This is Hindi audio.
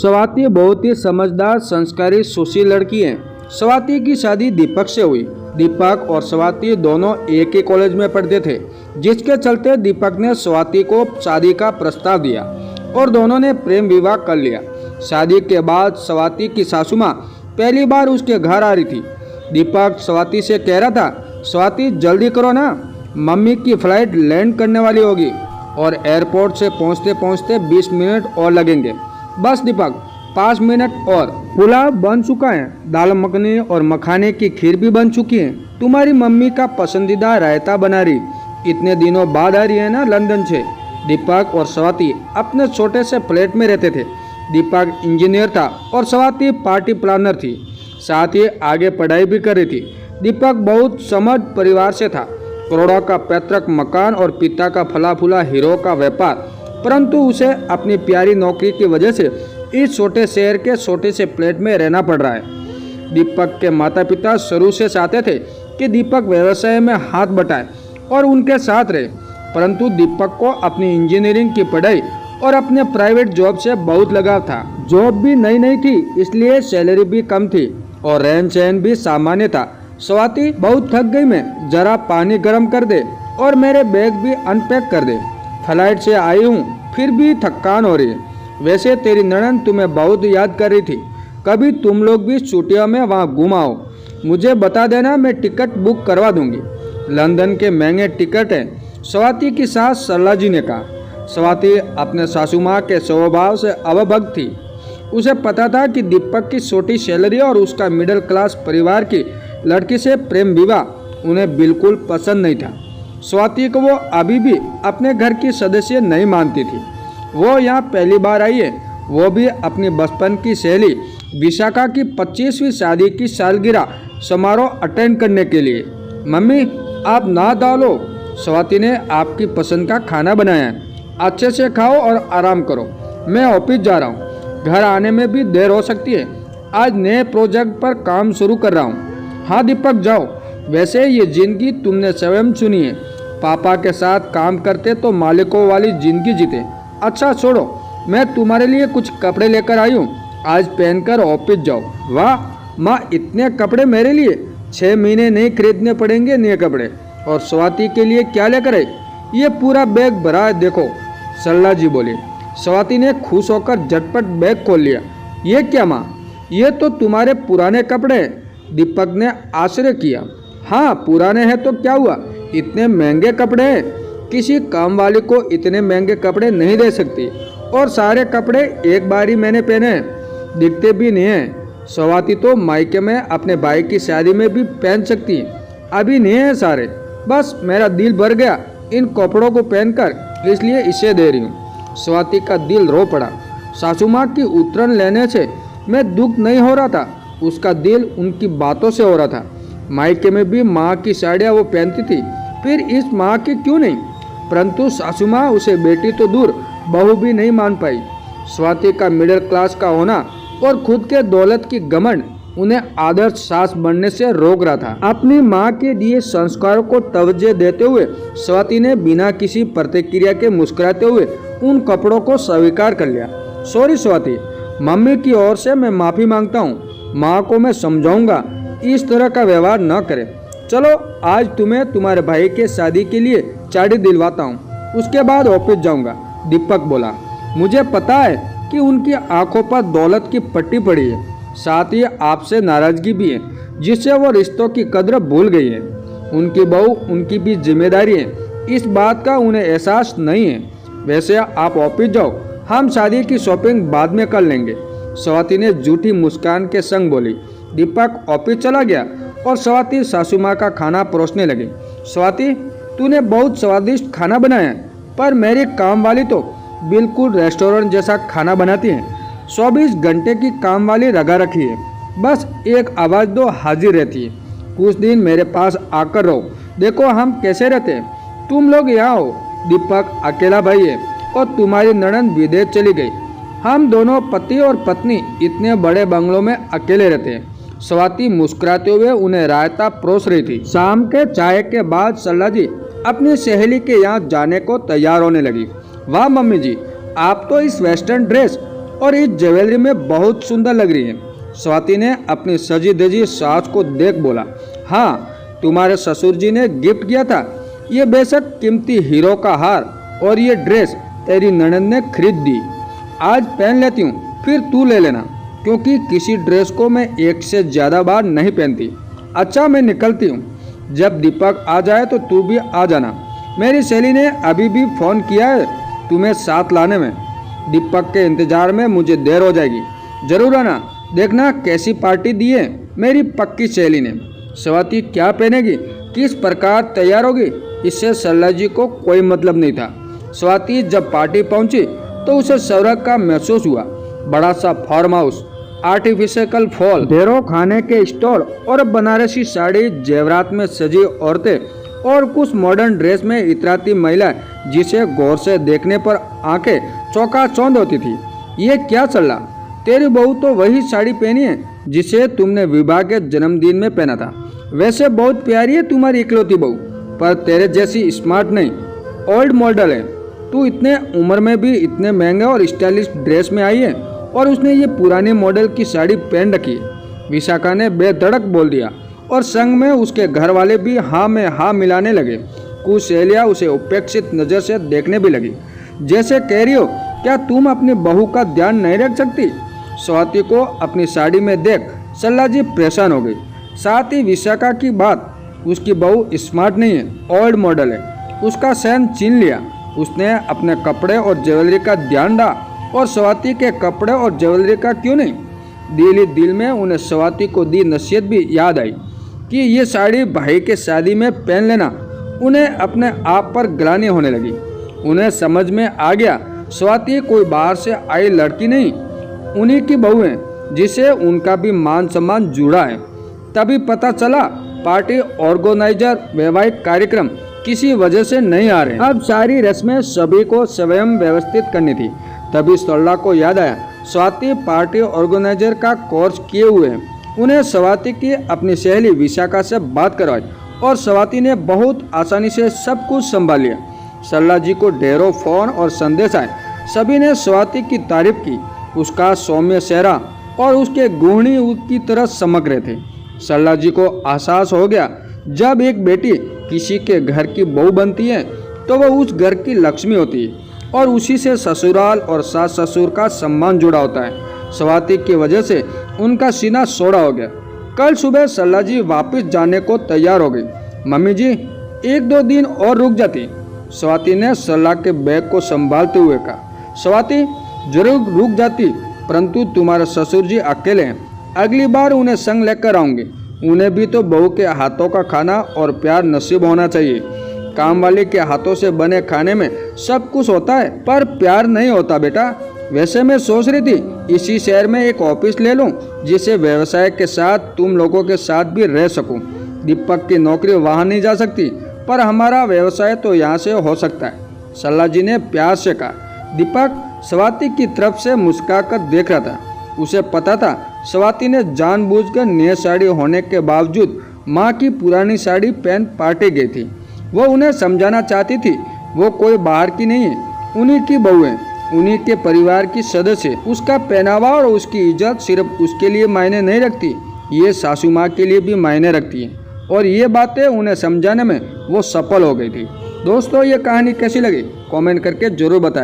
स्वाति बहुत ही समझदार, संस्कारी, सुशील लड़की है। स्वाति की शादी दीपक से हुई। दीपक और स्वाति दोनों एक ही कॉलेज में पढ़ते थे, जिसके चलते दीपक ने स्वाति को शादी का प्रस्ताव दिया और दोनों ने प्रेम विवाह कर लिया। शादी के बाद स्वाति की सासू माँ पहली बार उसके घर आ रही थी। दीपक स्वाति से कह रहा था, स्वाति जल्दी करो ना, मम्मी की फ्लाइट लैंड करने वाली होगी और एयरपोर्ट से पहुँचते पहुँचते 20 मिनट और लगेंगे। बस दीपक, 5 मिनट और। पुलाव बन चुका है, दाल मखनी और मखाने की खीर भी बन चुकी है। तुम्हारी मम्मी का पसंदीदा रायता बना रही, इतने दिनों बाद आ रही है ना लंदन से। दीपक और स्वाति अपने छोटे से फ्लैट में रहते थे। दीपक इंजीनियर था और स्वाति पार्टी प्लानर थी, साथ ही आगे पढ़ाई भी कर रही थी। दीपक बहुत समृद्ध परिवार से था, करोड़ों का पैतृक मकान और पिता का फला फूला हीरो का व्यापार, परंतु उसे अपनी प्यारी नौकरी की वजह से इस छोटे शहर के छोटे से फ्लैट में रहना पड़ रहा है। दीपक के माता पिता शुरू से चाहते थे कि दीपक व्यवसाय में हाथ बटाए और उनके साथ रहे, परंतु दीपक को अपनी इंजीनियरिंग की पढ़ाई और अपने प्राइवेट जॉब से बहुत लगाव था। जॉब भी नई नई थी, इसलिए सैलरी भी कम थी और रहन सहन भी सामान्य था। स्वाति, बहुत थक गई मैं, जरा पानी गर्म कर दे और मेरे बैग भी अनपैक कर दे। फ्लाइट से आई हूँ, फिर भी थकान हो रही है। वैसे तेरी ननद तुम्हें बहुत याद कर रही थी, कभी तुम लोग भी छुट्टियों में वहाँ घुमाओ, मुझे बता देना, मैं टिकट बुक करवा दूंगी। लंदन के महंगे टिकट हैं, स्वाति की सास सरला जी ने कहा। स्वाति अपने सासू माँ के स्वभाव से अवगत थी। उसे पता था कि दीपक की छोटी सैलरी और उसका मिडिल क्लास परिवार की लड़की से प्रेम विवाह उन्हें बिल्कुल पसंद नहीं था। स्वाति को वो अभी भी अपने घर की सदस्य नहीं मानती थी। वो यहाँ पहली बार आई है, वो भी अपनी बचपन की सहेली विशाखा की 25वीं शादी की सालगिरह समारोह अटेंड करने के लिए। मम्मी, आप ना डालो, स्वाति ने आपकी पसंद का खाना बनाया है, अच्छे से खाओ और आराम करो। मैं ऑफिस जा रहा हूँ, घर आने में भी देर हो सकती है। आज नए प्रोजेक्ट पर काम शुरू कर रहा हूँ। हाँ दीपक, जाओ। वैसे ये जिंदगी तुमने स्वयं चुनी है, पापा के साथ काम करते तो मालिकों वाली जिंदगी जीते। अच्छा छोड़ो, मैं तुम्हारे लिए कुछ कपड़े लेकर आई हूँ, आज पहनकर ऑफिस जाओ। वाह माँ, इतने कपड़े मेरे लिए? 6 महीने नहीं खरीदने पड़ेंगे नए कपड़े। और स्वाति के लिए क्या लेकर आई? ये पूरा बैग भरा है, देखो, सरला जी बोली। स्वाति ने खुश होकर झटपट बैग खोल लिया। ये क्या माँ, ये तो तुम्हारे पुराने कपड़े हैं। दीपक ने आश्चर्य किया। हाँ पुराने हैं तो क्या हुआ, इतने महंगे कपड़े हैं, किसी काम वाले को इतने महंगे कपड़े नहीं दे सकती, और सारे कपड़े एक बार ही मैंने पहने हैं, दिखते भी नहीं हैं। स्वाति तो मायके में अपने भाई की शादी में भी पहन सकती है, अभी नहीं है सारे। बस मेरा दिल भर गया इन कपड़ों को पहनकर, इसलिए इसे दे रही हूँ। स्वाति का दिल रो पड़ा। सासू माँ की उतरन लेने से मैं दुख नहीं हो रहा था, उसका दिल उनकी बातों से हो रहा था। मायके में भी माँ की साड़ियाँ वो पहनती थी, फिर इस माँ की क्यों नहीं? परंतु सासू माँ उसे बेटी तो दूर बहू भी नहीं मान पाई। स्वाति का मिडिल क्लास का होना और खुद के दौलत की घमंड उन्हें आदर्श सास बनने से रोक रहा था। अपनी माँ के दिए संस्कारों को तवज्जो देते हुए स्वाति ने बिना किसी प्रतिक्रिया के मुस्कुराते हुए उन कपड़ों को स्वीकार कर लिया। सॉरी स्वाति, मम्मी की ओर से मैं माफ़ी मांगता हूँ, माँ को मैं समझाऊंगा इस तरह का व्यवहार न करें। चलो आज तुम्हें तुम्हारे भाई के शादी के लिए चाड़ी दिलवाता हूँ, उसके बाद ऑफिस जाऊँगा। दीपक बोला। मुझे पता है कि उनकी आंखों पर दौलत की पट्टी पड़ी है, साथ ही आपसे नाराजगी भी है, जिससे वो रिश्तों की कद्र भूल गई है। उनकी बहू, उनकी भी जिम्मेदारी है, इस बात का उन्हें एहसास नहीं है। वैसे आप ऑफिस जाओ, हम शादी की शॉपिंग बाद में कर लेंगे, स्वाति ने झूठी मुस्कान के संग बोली। दीपक ऑफिस चला गया और स्वाति सासू माँ का खाना परोसने लगी। स्वाति, तूने बहुत स्वादिष्ट खाना बनाया है, पर मेरी काम वाली तो बिल्कुल रेस्टोरेंट जैसा खाना बनाती है। 24 घंटे की काम वाली लगा रखी है, बस एक आवाज़ दो हाजिर रहती है। कुछ दिन मेरे पास आकर रहो, देखो हम कैसे रहते हैं। तुम लोग यहाँ हो, दीपक अकेला भाई है और तुम्हारी ननद विदेश चली गई। हम दोनों पति और पत्नी इतने बड़े बंगलों में अकेले रहते हैं। स्वाति मुस्कुराते हुए उन्हें रायता परोस रही थी। शाम के चाय के बाद सरला जी अपनी सहेली के यहाँ जाने को तैयार होने लगी। वाह मम्मी जी, आप तो इस वेस्टर्न ड्रेस और इस ज्वेलरी में बहुत सुंदर लग रही है। स्वाति ने अपनी सजी धजी सास को देख बोला, हाँ तुम्हारे ससुर जी ने गिफ्ट किया था। ये बेशक कीमती हीरो का हार और ये ड्रेस तेरी ननद ने खरीद दी। आज पहन लेती हूँ, फिर तू ले लेना, क्योंकि किसी ड्रेस को मैं एक से ज़्यादा बार नहीं पहनती। अच्छा मैं निकलती हूँ, जब दीपक आ जाए तो तू भी आ जाना। मेरी सहेली ने अभी भी फ़ोन किया है तुम्हें साथ लाने में। दीपक के इंतज़ार में मुझे देर हो जाएगी, ज़रूर आना, देखना कैसी पार्टी दी है मेरी पक्की सहेली ने। स्वाति क्या पहनेगी, किस प्रकार तैयार होगी, इससे सरला जी को कोई मतलब नहीं था। स्वाति जब पार्टी पहुंची तो उसे सौरभ का महसूस हुआ। बड़ा सा फार्म हाउस, आर्टिफिशियल फॉल, ढेरों खाने के स्टॉल और बनारसी साड़ी जेवरात में सजी औरतें और कुछ मॉडर्न ड्रेस में इतराती महिलाएं, जिसे गौर से देखने पर आंखें चौंकाचौंध होती थी। ये क्या चल रहा, तेरी बहू तो वही साड़ी पहनी है जिसे तुमने विवाह के जन्मदिन में पहना था। वैसे बहुत प्यारी है तुम्हारी इकलौती बहू, पर तेरे जैसी स्मार्ट नहीं, ओल्ड मॉडल है। तू इतने उम्र में भी इतने महंगे और स्टाइलिश ड्रेस में आई है और उसने ये पुराने मॉडल की साड़ी पहन रखी है। विशाखा ने बेधड़क बोल दिया और संग में उसके घर वाले भी हाँ में हाँ मिलाने लगे। कुछ सहेलियाँ उसे उपेक्षित नज़र से देखने भी लगी, जैसे कह रही हो क्या तुम अपनी बहू का ध्यान नहीं रख सकती। स्वाति को अपनी साड़ी में देख सरला जी परेशान हो गई। साथ ही विशाखा की बात, उसकी बहू स्मार्ट नहीं है, ओल्ड मॉडल है, उसका सहन छीन लिया। उसने अपने कपड़े और ज्वेलरी का ध्यान रहा और स्वाति के कपड़े और ज्वेलरी का क्यों नहीं। दिल ही दिल में उन्हें स्वाति को दी नसीहत भी याद आई कि ये साड़ी भाई के शादी में पहन लेना। उन्हें अपने आप पर ग्लानि होने लगी। उन्हें समझ में आ गया स्वाति कोई बाहर से आई लड़की नहीं, उन्हीं की बहू है जिसे उनका भी मान सम्मान जुड़ा है। तभी पता चला पार्टी ऑर्गेनाइजर वैवाहिक कार्यक्रम किसी वजह से नहीं आ रहे। अब सारी रस्में सभी को स्वयं व्यवस्थित करनी थी। तभी सरला को याद आया स्वाति पार्टी ऑर्गेनाइजर का कोर्स किए हुए हैं। उन्हें स्वाति की अपनी सहेली विशाखा से बात करवाई और स्वाति ने बहुत आसानी से सब कुछ संभाल लिया। सरला जी को ढेरों फोन और संदेश आए। सभी ने स्वाति की तारीफ की, उसका सौम्य चेहरा और उसके गृहिणी की तरह चमक रहे थे। सरला जी को एहसास हो गया जब एक बेटी किसी के घर की बहू बनती है तो वह उस घर की लक्ष्मी होती है और उसी से ससुराल और सास ससुर का सम्मान जुड़ा होता है। स्वाति की वजह से उनका सीना सोड़ा हो गया। कल सुबह सरला जी वापस जाने को तैयार हो गई। मम्मी जी 1-2 दिन और रुक जाती, स्वाति ने सरला के बैग को संभालते हुए कहा। स्वाति जरूर रुक जाती, परंतु तुम्हारे ससुर जी अकेले हैं, अगली बार उन्हें संग लेकर आऊंगी। उन्हें भी तो बहू के हाथों का खाना और प्यार नसीब होना चाहिए। काम वाले के हाथों से बने खाने में सब कुछ होता है, पर प्यार नहीं होता बेटा। वैसे मैं सोच रही थी इसी शहर में एक ऑफिस ले लूं, जिसे व्यवसाय के साथ तुम लोगों के साथ भी रह सकूं। दीपक की नौकरी वहां नहीं जा सकती, पर हमारा व्यवसाय तो यहाँ से हो सकता है, सरला जी ने प्यार से कहा। दीपक स्वाति की तरफ से मुस्कुराकर देख रहा था। उसे पता था स्वाति ने जानबूझकर नई साड़ी होने के बावजूद माँ की पुरानी साड़ी पहन पार्टी गई थी। वो उन्हें समझाना चाहती थी वो कोई बाहर की नहीं है, उन्हीं की बहू है, उन्हीं के परिवार की सदस्य। उसका पहनावा और उसकी इज्जत सिर्फ उसके लिए मायने नहीं रखती, ये सासू माँ के लिए भी मायने रखती है। और ये बातें उन्हें समझाने में वो सफल हो गई थी। दोस्तों ये कहानी कैसी लगी कमेंट करके जरूर बताएं।